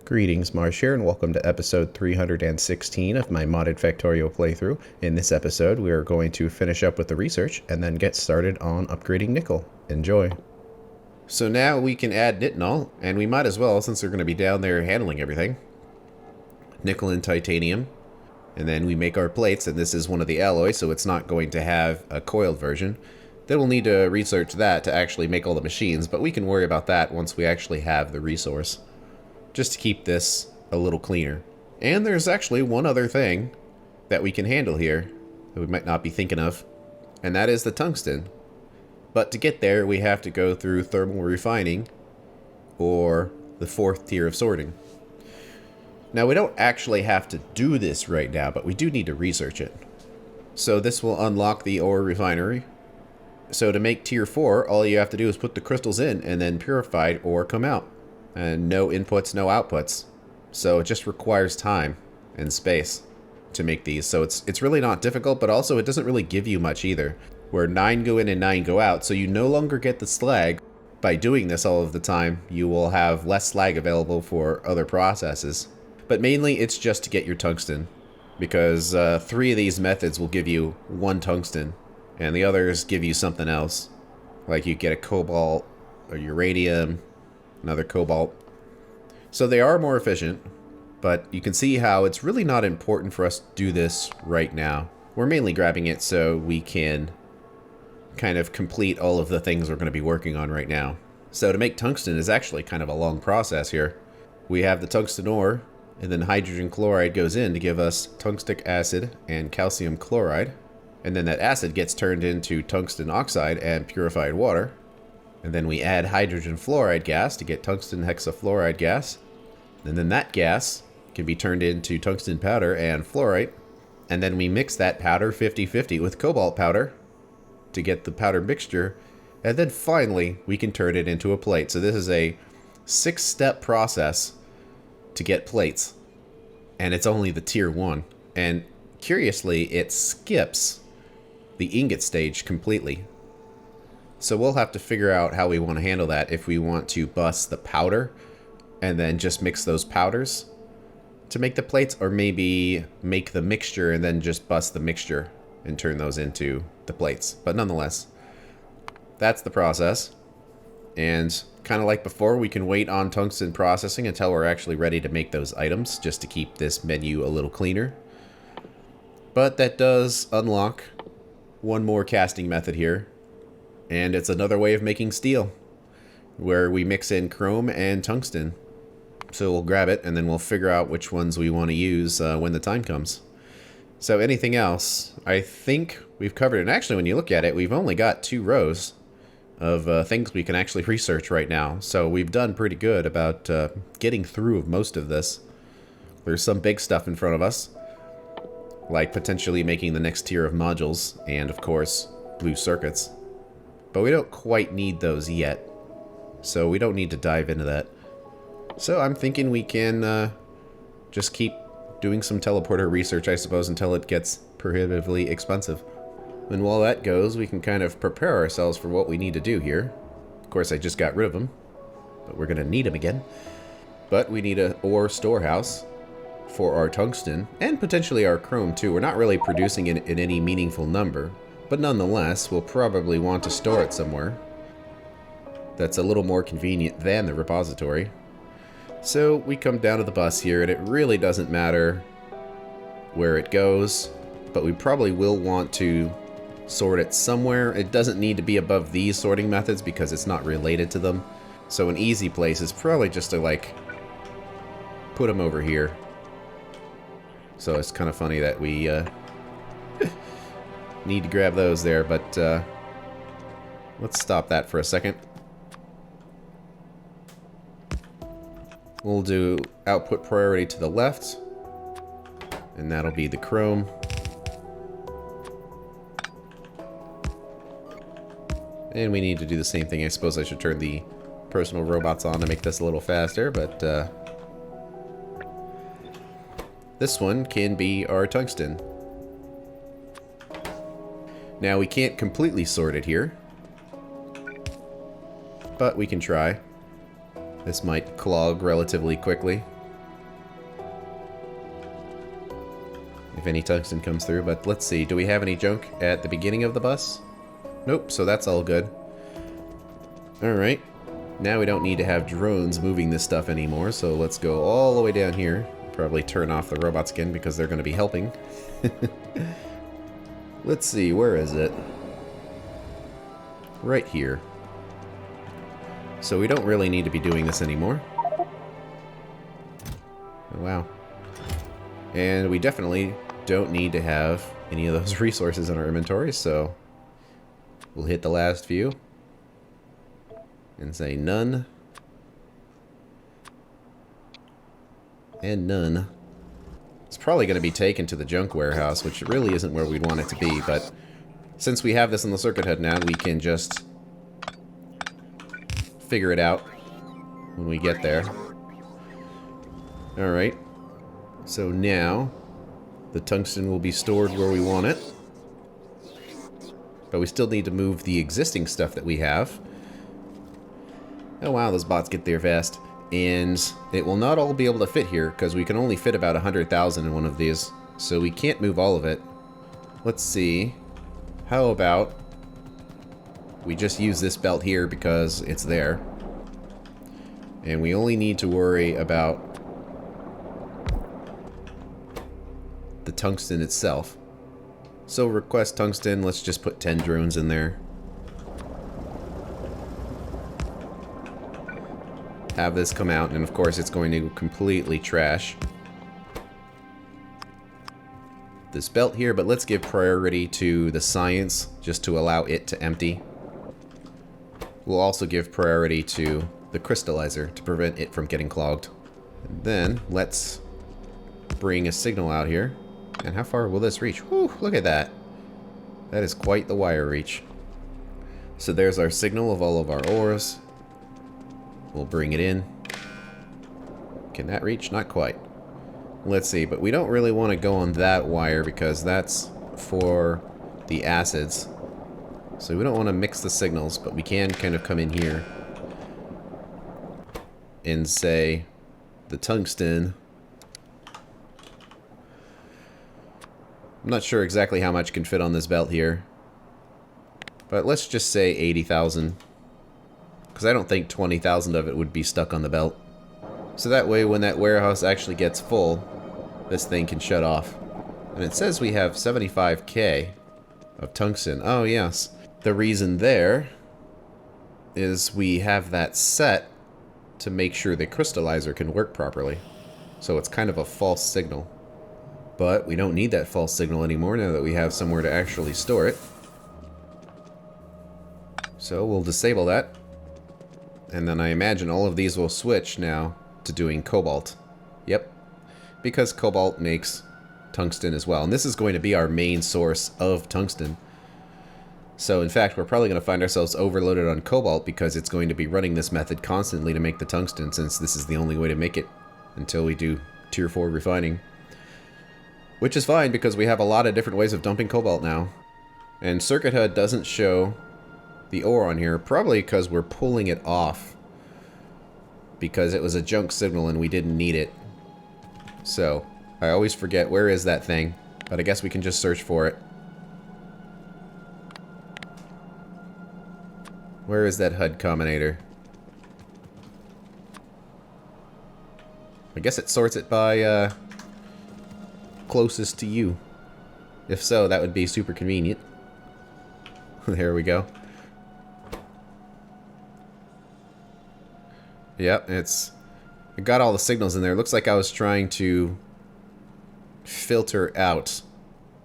Greetings, Marsh here, and welcome to episode 316 of my modded Factorio playthrough. In this episode, we are going to finish up with the research and then get started on upgrading nickel. Enjoy. So now we can add nitinol, and we might as well since they're going to be down there handling everything. Nickel and titanium. And then we make our plates, and this is one of the alloys, so it's not going to have a coiled version. Then we'll need to research that to actually make all the machines, but we can worry about that once we actually have the resource. Just to keep this a little cleaner. And there's actually one other thing that we can handle here that we might not be thinking of, and that is the tungsten. But to get there, we have to go through thermal refining or the fourth tier of sorting. Now, we don't actually have to do this right now, but we do need to research it. So this will unlock the ore refinery. So to make tier 4, all you have to do is put the crystals in and then purified ore come out. And no inputs, no outputs. So it just requires time and space to make these. So it's really not difficult, but also it doesn't really give you much either. Where 9 go in and 9 go out, so you no longer get the slag. By doing this all of the time, you will have less slag available for other processes. But mainly it's just to get your tungsten. Because 3 of these methods will give you 1 tungsten. And the others give you something else. Like you get a cobalt or uranium. Another cobalt. So they are more efficient, but you can see how it's really not important for us to do this right now. We're mainly grabbing it so we can kind of complete all of the things we're going to be working on right now. So to make tungsten is actually kind of a long process here. We have the tungsten ore, and then hydrogen chloride goes in to give us tungstic acid and calcium chloride. And then that acid gets turned into tungsten oxide and purified water. And then we add hydrogen fluoride gas to get tungsten hexafluoride gas. And then that gas can be turned into tungsten powder and fluorite. And then we mix that powder 50-50 with cobalt powder to get the powder mixture. And then finally, we can turn it into a plate. So this is a 6-step process to get plates. And it's only the tier 1. And curiously, it skips the ingot stage completely. So we'll have to figure out how we want to handle that, if we want to bust the powder and then just mix those powders to make the plates, or maybe make the mixture and then just bust the mixture and turn those into the plates. But nonetheless, that's the process. And kind of like before, we can wait on tungsten processing until we're actually ready to make those items, just to keep this menu a little cleaner. But that does unlock one more casting method here. And it's another way of making steel, where we mix in chrome and tungsten. So we'll grab it, and then we'll figure out which ones we want to use when the time comes. So anything else, I think we've covered it. And actually, when you look at it, we've only got 2 rows of things we can actually research right now. So we've done pretty good about getting through most of this. There's some big stuff in front of us, like potentially making the next tier of modules, and of course, blue circuits. But we don't quite need those yet, so we don't need to dive into that. So I'm thinking we can just keep doing some teleporter research, I suppose, until it gets prohibitively expensive. And while that goes, we can kind of prepare ourselves for what we need to do here. Of course, I just got rid of them, but we're going to need them again. But we need an ore storehouse for our tungsten, and potentially our chrome too. We're not really producing it in any meaningful number. But nonetheless, we'll probably want to store it somewhere that's a little more convenient than the repository. So we come down to the bus here, and it really doesn't matter where it goes, but we probably will want to sort it somewhere. It doesn't need to be above these sorting methods because it's not related to them. So an easy place is probably just to, like, put them over here. So it's kind of funny that we need to grab those there, but let's stop that for a second. We'll do output priority to the left, and that'll be the chrome. And we need to do the same thing. I suppose I should turn the personal robots on to make this a little faster, but this one can be our tungsten. Now, we can't completely sort it here, but we can try. This might clog relatively quickly. if any tungsten comes through. But let's see, do we have any junk at the beginning of the bus? Nope, so that's all good. Alright, now we don't need to have drones moving this stuff anymore, so let's go all the way down here. Probably turn off the robots again because they're going to be helping. Let's see, where is it? Right here. So we don't really need to be doing this anymore. Oh, wow. And we definitely don't need to have any of those resources in our inventory, so we'll hit the last few and say none and none. It's probably going to be taken to the junk warehouse, which really isn't where we'd want it to be, but since we have this in the circuit head now, we can just figure it out when we get there. Alright, so now the tungsten will be stored where we want it, but we still need to move the existing stuff that we have. Oh wow, those bots get there fast. And it will not all be able to fit here, because we can only fit about 100,000 in one of these, so we can't move all of it. Let's see. How about we just use this belt here because it's there. And we only need to worry about the tungsten itself. So request tungsten, let's just put 10 drones in there. Have this come out, and of course it's going to completely trash this belt here, but let's give priority to the science just to allow it to empty. We'll also give priority to the crystallizer to prevent it from getting clogged. And then let's bring a signal out here. And how far will this reach? Whew, look at that. That is quite the wire reach. So there's our signal of all of our ores. We'll bring it in. Can that reach? Not quite. Let's see, but we don't really want to go on that wire because that's for the acids. So we don't want to mix the signals, but we can kind of come in here and say the tungsten. I'm not sure exactly how much can fit on this belt here, but let's just say 80,000. Because I don't think 20,000 of it would be stuck on the belt. So that way when that warehouse actually gets full, this thing can shut off. And it says we have 75k of tungsten. Oh yes. The reason there is we have that set to make sure the crystallizer can work properly. So it's kind of a false signal. But we don't need that false signal anymore now that we have somewhere to actually store it. So we'll disable that. And then I imagine all of these will switch now to doing cobalt. Yep. Because cobalt makes tungsten as well. And this is going to be our main source of tungsten. So in fact, we're probably going to find ourselves overloaded on cobalt because it's going to be running this method constantly to make the tungsten, since this is the only way to make it until we do tier 4 refining. Which is fine because we have a lot of different ways of dumping cobalt now. And Circuit HUD doesn't show the ore on here, probably because we're pulling it off because it was a junk signal and we didn't need it. So I always forget where is that thing, but I guess we can just search for it. Where is that HUD combinator? I guess it sorts it by closest to you. If so, that would be super convenient. There we go. Yep, it got all the signals in there. It looks like I was trying to filter out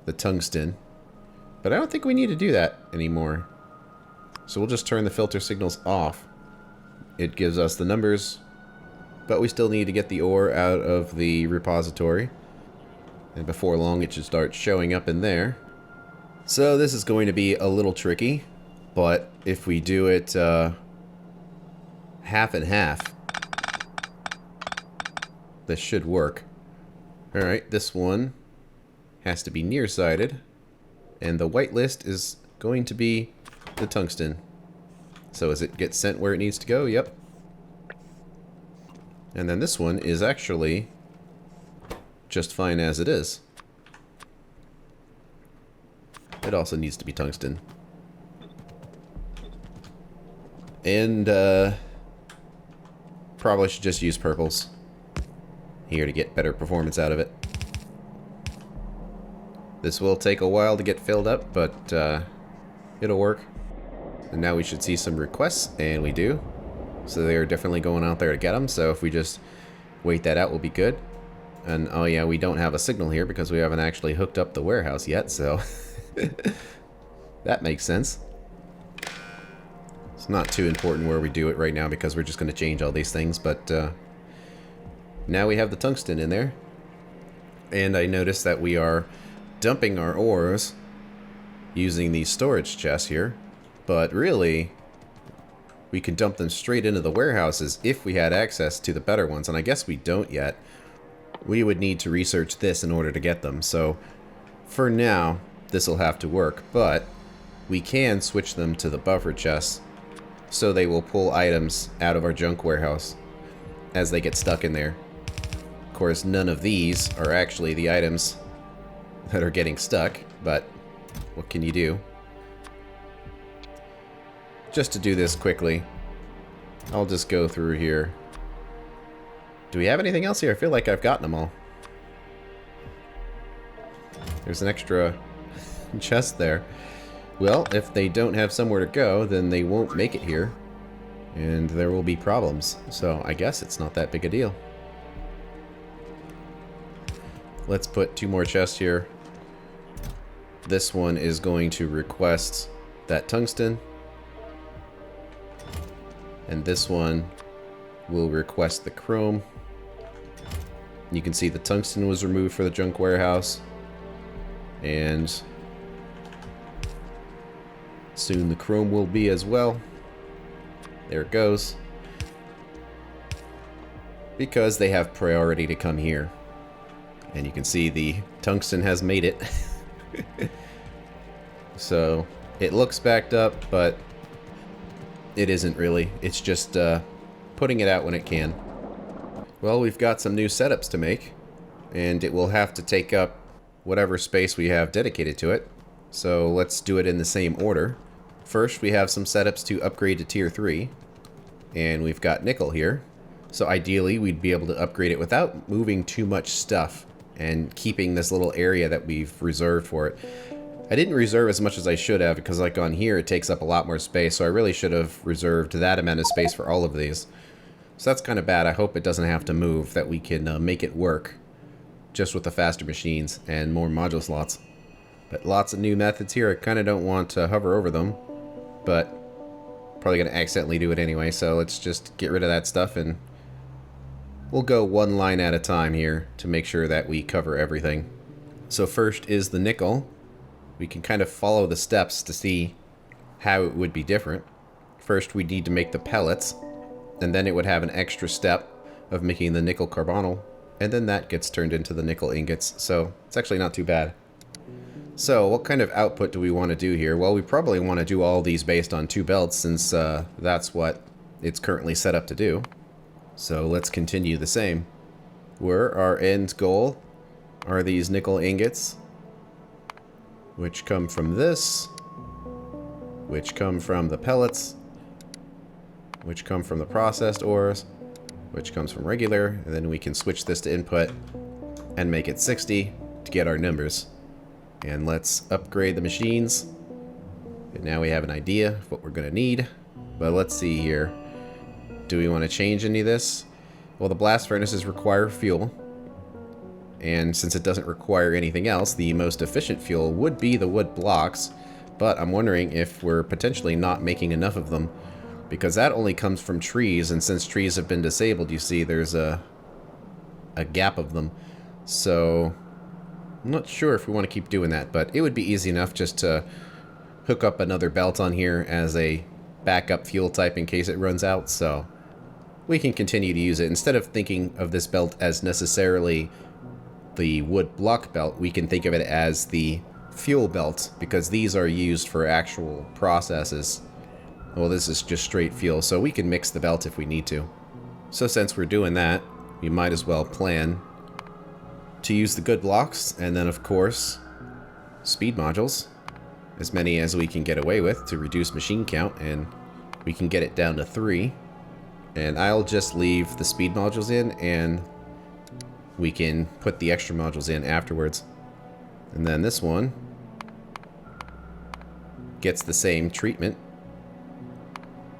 the tungsten, but I don't think we need to do that anymore. So we'll just turn the filter signals off. It gives us the numbers, but we still need to get the ore out of the repository. And before long, it should start showing up in there. So this is going to be a little tricky, but if we do it half and half, this should work. Alright, this one has to be nearsighted, and the white list is going to be the tungsten. So as it gets sent where it needs to go, yep. And then this one is actually just fine as it is. It also needs to be tungsten. And, probably should just use purples here to get better performance out of it. This will take a while to get filled up, but it'll work. And now we should see some requests, and we do. So they're definitely going out there to get them, so if we just wait that out, we'll be good. And oh yeah, we don't have a signal here because we haven't actually hooked up the warehouse yet, so that makes sense. It's not too important where we do it right now because we're just going to change all these things, but now we have the tungsten in there. And I noticed that we are dumping our ores using these storage chests here, but really we could dump them straight into the warehouses if we had access to the better ones, and I guess we don't yet. We would need to research this in order to get them, so for now this will have to work, but we can switch them to the buffer chests so they will pull items out of our junk warehouse as they get stuck in there. Of course, none of these are actually the items that are getting stuck, but what can you do? Just to do this quickly, I'll just go through here. Do we have anything else here? I feel like I've gotten them all. There's an extra chest there. Well, if they don't have somewhere to go, then they won't make it here, and there will be problems. So I guess it's not that big a deal. Let's put 2 more chests here. This one is going to request that tungsten, and this one will request the chrome. You can see the tungsten was removed for the junk warehouse, and soon the chrome will be as well. There it goes. Because they have priority to come here. And you can see the tungsten has made it. So it looks backed up, but it isn't really. It's just putting it out when it can. Well, we've got some new setups to make, and it will have to take up whatever space we have dedicated to it. So let's do it in the same order. First, we have some setups to upgrade to tier 3, and we've got nickel here. So ideally, we'd be able to upgrade it without moving too much stuff and keeping this little area that we've reserved for it. I didn't reserve as much as I should have because like on here it takes up a lot more space, so I really should have reserved that amount of space for all of these. So that's kind of bad. I hope it doesn't have to move, that we can make it work just with the faster machines and more module slots. But lots of new methods here. I kind of don't want to hover over them, but probably going to accidentally do it anyway, so let's just get rid of that stuff and we'll go one line at a time here to make sure that we cover everything. So first is the nickel. We can kind of follow the steps to see how it would be different. First, we need to make the pellets, and then it would have an extra step of making the nickel carbonyl, and then that gets turned into the nickel ingots, so it's actually not too bad. So what kind of output do we want to do here? Well, we probably want to do all these based on 2 belts, since that's what it's currently set up to do. So let's continue the same. Where our end goal are these nickel ingots, which come from this, which come from the pellets, which come from the processed ores, which comes from regular, and then we can switch this to input and make it 60 to get our numbers. And let's upgrade the machines. And now we have an idea of what we're going to need. But let's see here. Do we want to change any of this? Well, the blast furnaces require fuel. And since it doesn't require anything else, the most efficient fuel would be the wood blocks. But I'm wondering if we're potentially not making enough of them, because that only comes from trees, and since trees have been disabled, you see there's a gap of them. So I'm not sure if we want to keep doing that, but it would be easy enough just to hook up another belt on here as a backup fuel type in case it runs out, so we can continue to use it. Instead of thinking of this belt as necessarily the wood block belt, we can think of it as the fuel belt, because these are used for actual processes. Well, this is just straight fuel, so we can mix the belt if we need to. So since we're doing that, we might as well plan to use the good blocks, and then of course speed modules. as many as we can get away with to reduce machine count, and we can get it down to 3. And I'll just leave the speed modules in, and we can put the extra modules in afterwards. And then this one gets the same treatment.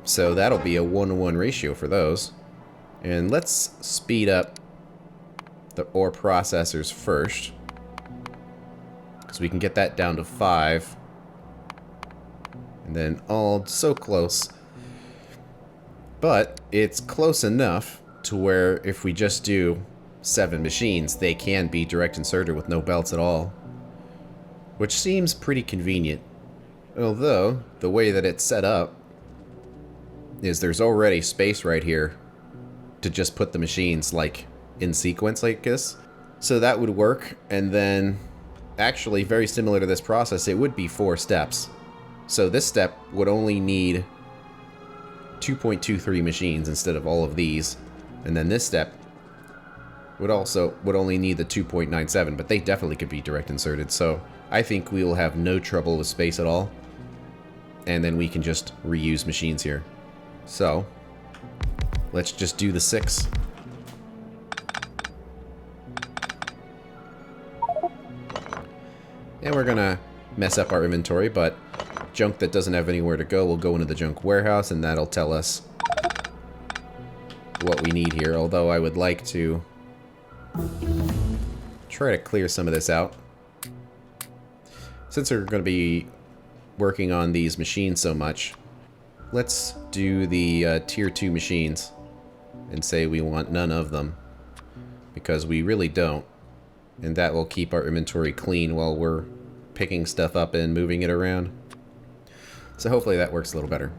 So that'll be a 1-to-1 ratio for those. And let's speed up the ore processors first, because we can get that down to 5. And then all so close. But it's close enough to where if we just do 7 machines, they can be direct inserted with no belts at all. Which seems pretty convenient. Although, the way that it's set up is there's already space right here to just put the machines like in sequence like this. So that would work, and then actually very similar to this process, it would be 4 steps. So this step would only need 2.23 machines instead of all of these, and then this step would only need the 2.97, but they definitely could be direct inserted. So I think we will have no trouble with space at all, and then we can just reuse machines here. So let's just do the 6. And we're gonna mess up our inventory, but junk that doesn't have anywhere to go will go into the junk warehouse, and that'll tell us what we need here. Although I would like to try to clear some of this out. Since we're going to be working on these machines so much, let's do the tier 2 machines and say we want none of them, because we really don't. And that will keep our inventory clean while we're picking stuff up and moving it around. So hopefully that works a little better.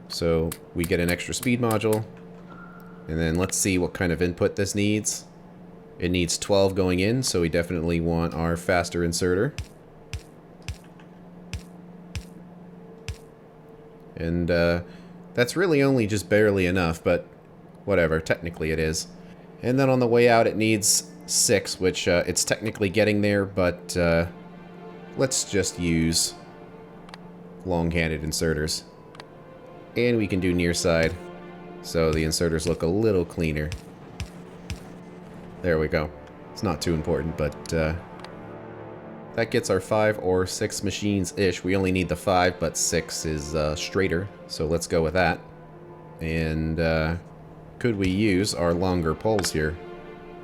So we get an extra speed module, and then let's see what kind of input this needs. It needs 12 going in, so we definitely want our faster inserter. And that's really only just barely enough, but whatever, technically it is. And then on the way out it needs 6, which it's technically getting there, but let's just use long-handed inserters. And we can do near side, so the inserters look a little cleaner. There we go. It's not too important, but that gets our 5 or 6 machines-ish. We only need the 5, but 6 is straighter, so let's go with that. And could we use our longer poles here?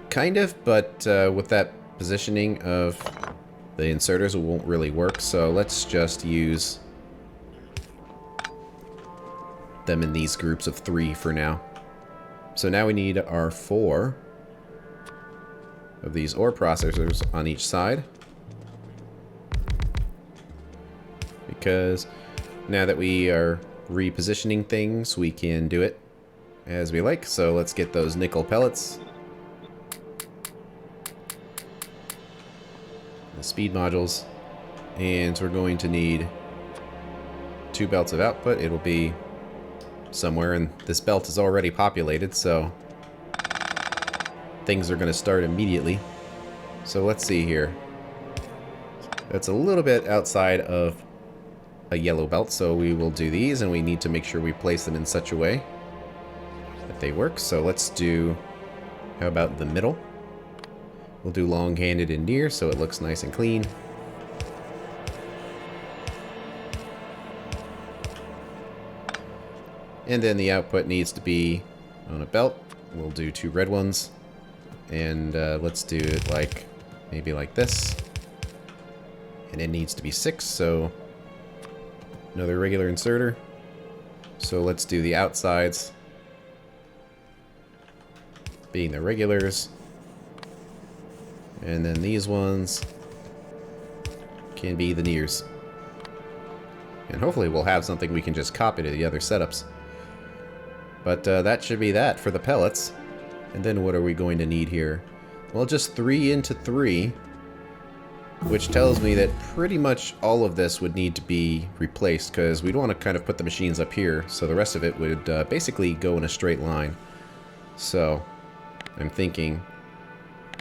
Kind of, but with that positioning of the inserters, it won't really work, so let's just use them in these groups of 3 for now. So now we need our 4 of these ore processors on each side, because now that we are repositioning things, we can do it as we like. So let's get those nickel pellets, the speed modules, and we're going to need 2 belts of output. It'll be somewhere, and this belt is already populated, so things are going to start immediately. So let's see here. That's a little bit outside of a yellow belt, so we will do these, and we need to make sure we place them in such a way that they work. So let's do, how about the middle? We'll do long-handed and near, so it looks nice and clean. And then the output needs to be on a belt. We'll do 2 red ones. And let's do it like, maybe like this. And it needs to be 6, so another regular inserter. So let's do the outsides being the regulars. And then these ones can be the nears. And hopefully we'll have something we can just copy to the other setups. But that should be that for the pellets. And then what are we going to need here? Well, just 3 into 3, which tells me that pretty much all of this would need to be replaced, because we'd want to kind of put the machines up here, so the rest of it would basically go in a straight line. So I'm thinking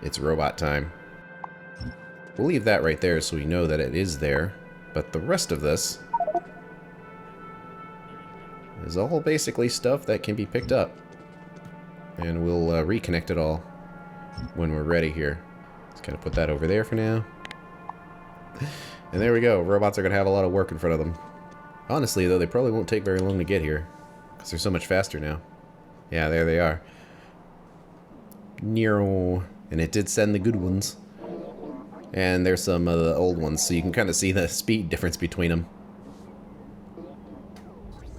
it's robot time. We'll leave that right there so we know that it is there. But the rest of this is all basically stuff that can be picked up. And we'll reconnect it all when we're ready here. Just kind of put that over there for now. And there we go. Robots are going to have a lot of work in front of them. Honestly, though, they probably won't take very long to get here. Because they're so much faster now. Yeah, there they are. Nero. And it did send the good ones. And there's some of the old ones, so you can kind of see the speed difference between them.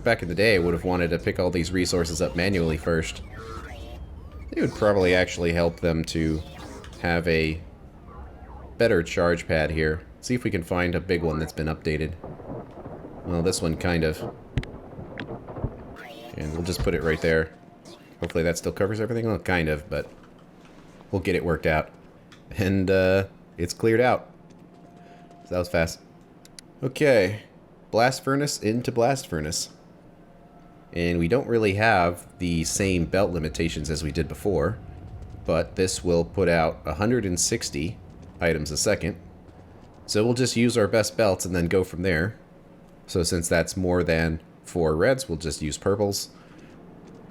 Back in the day, I would have wanted to pick all these resources up manually first. It would probably actually help them to have a better charge pad here. See if we can find a big one that's been updated. Well, this one kind of. And we'll just put it right there. Hopefully that still covers everything. Well, kind of, but we'll get it worked out. And it's cleared out. So that was fast. Okay. Blast furnace into blast furnace. And we don't really have the same belt limitations as we did before, but this will put out 160 items a second. So we'll just use our best belts and then go from there. So since that's more than 4 reds, we'll just use purples.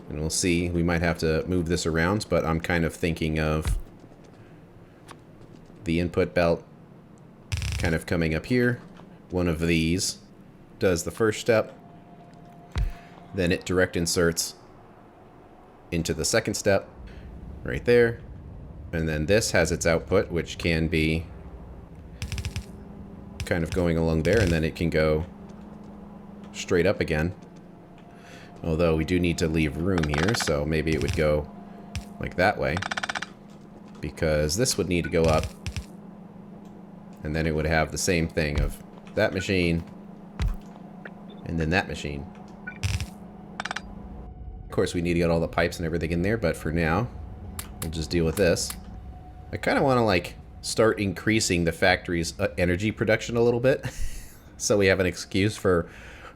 And we'll see, we might have to move this around, but I'm kind of thinking of the input belt kind of coming up here. One of these does the first step. Then it direct inserts into the second step, right there. And then this has its output, which can be kind of going along there, and then it can go straight up again. Although we do need to leave room here, so maybe it would go like that way. Because this would need to go up. And then it would have the same thing of that machine, and then that machine. Of course, we need to get all the pipes and everything in there, but for now, we'll just deal with this. I kind of want to, like, start increasing the factory's energy production a little bit, so we have an excuse for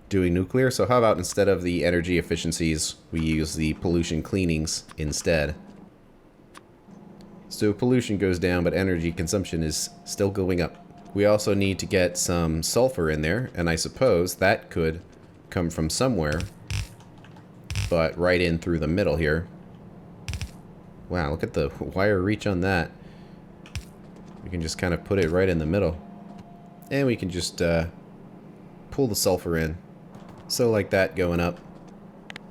doing nuclear. So how about instead of the energy efficiencies, we use the pollution cleanings instead. So pollution goes down, but energy consumption is still going up. We also need to get some sulfur in there, and I suppose that could come from somewhere. But right in through the middle here. Wow, look at the wire reach on that. We can just kind of put it right in the middle. And we can just pull the sulfur in. So like that going up.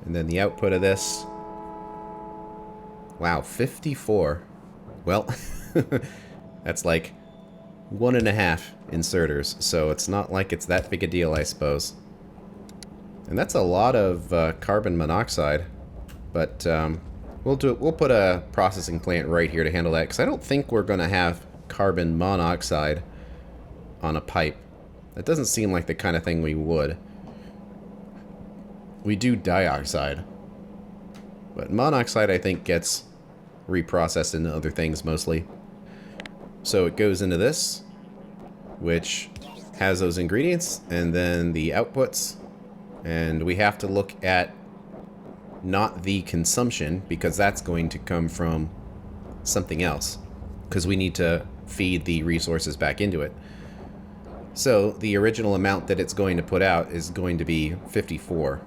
And then the output of this. Wow, 54. Well, that's like 1.5 inserters. So it's not like it's that big a deal, I suppose. And that's a lot of carbon monoxide, but we'll put a processing plant right here to handle that, because I don't think we're going to have carbon monoxide on a pipe. That doesn't seem like the kind of thing we would. We do dioxide, but monoxide I think gets reprocessed into other things mostly. So it goes into this, which has those ingredients, and then the outputs. And we have to look at not the consumption, because that's going to come from something else. Because we need to feed the resources back into it. So the original amount that it's going to put out is going to be 54.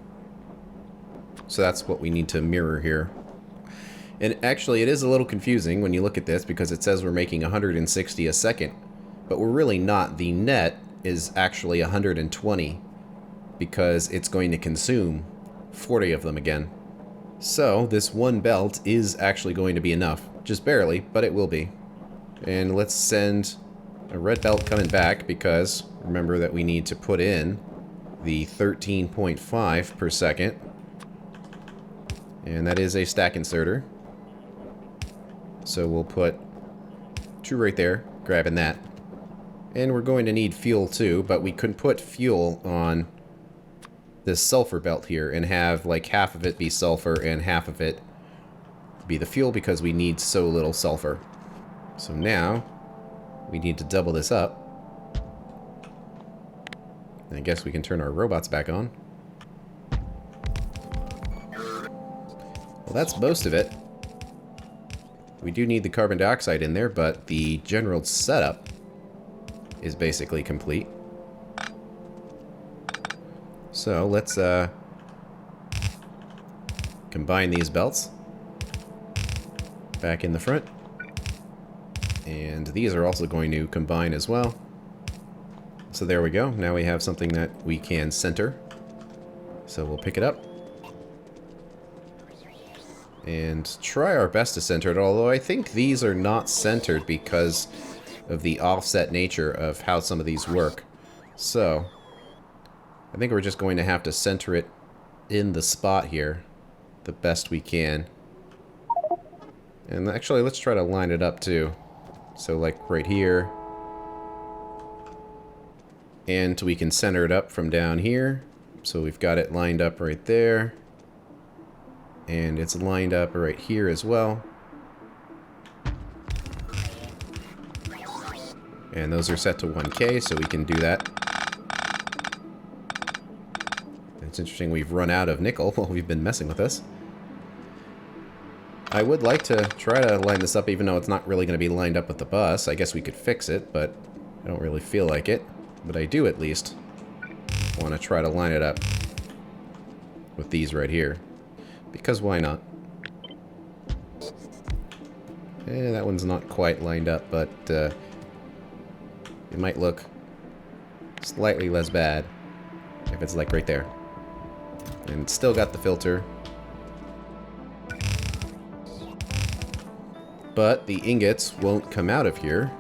So that's what we need to mirror here. And actually it is a little confusing when you look at this, because it says we're making 160 a second. But we're really not. The net is actually 120. Because it's going to consume 40 of them again. So this one belt is actually going to be enough. Just barely, but it will be. And let's send a red belt coming back, because remember that we need to put in the 13.5 per second. And that is a stack inserter. So we'll put 2 right there, grabbing that. And we're going to need fuel too, but we couldn't put fuel on this sulfur belt here and have like half of it be sulfur and half of it be the fuel, because we need so little sulfur. So now we need to double this up. I guess we can turn our robots back on. Well, that's most of it. We do need the carbon dioxide in there, but the general setup is basically complete. So let's combine these belts back in the front. And these are also going to combine as well. So there we go. Now we have something that we can center. So we'll pick it up and try our best to center it, although I think these are not centered because of the offset nature of how some of these work. So I think we're just going to have to center it in the spot here the best we can. And actually, let's try to line it up too. So like right here. And we can center it up from down here. So we've got it lined up right there. And it's lined up right here as well. And those are set to 1K, so we can do that. It's interesting we've run out of nickel while we've been messing with this. I would like to try to line this up even though it's not really going to be lined up with the bus. I guess we could fix it, but I don't really feel like it. But I do at least want to try to line it up with these right here. Because why not? That one's not quite lined up, but it might look slightly less bad if it's like right there. And it's still got the filter. But the ingots won't come out of here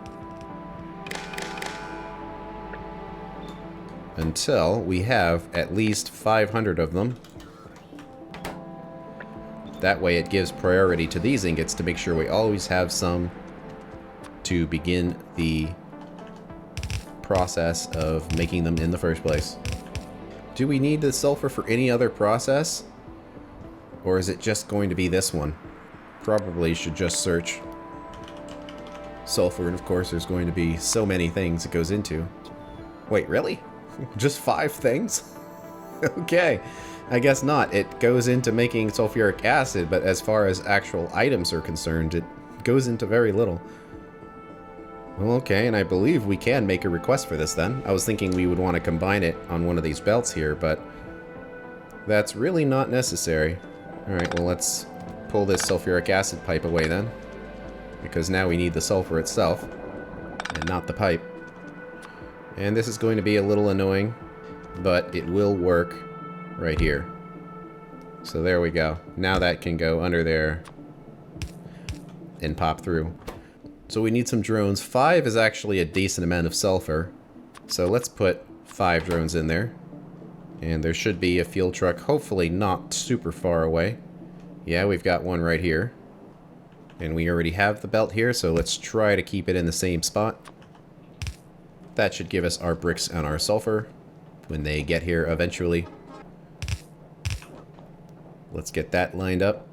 until we have at least 500 of them. That way it gives priority to these ingots to make sure we always have some to begin the process of making them in the first place. Do we need the sulfur for any other process? Or is it just going to be this one? Probably should just search sulfur, and of course there's going to be so many things it goes into. Wait, really? Just 5 things? Okay, I guess not. It goes into making sulfuric acid, but as far as actual items are concerned, it goes into very little. Well, okay, and I believe we can make a request for this then. I was thinking we would want to combine it on one of these belts here, but that's really not necessary. Alright, well let's pull this sulfuric acid pipe away then, because now we need the sulfur itself, and not the pipe. And this is going to be a little annoying, but it will work right here. So there we go. Now that can go under there and pop through. So we need some drones. 5 is actually a decent amount of sulfur. So let's put 5 drones in there. And there should be a fuel truck, hopefully not super far away. Yeah, we've got one right here. And we already have the belt here, so let's try to keep it in the same spot. That should give us our bricks and our sulfur when they get here eventually. Let's get that lined up.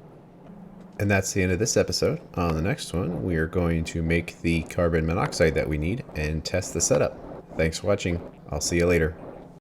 And that's the end of this episode. On the next one, we are going to make the carbon monoxide that we need and test the setup. Thanks for watching. I'll see you later.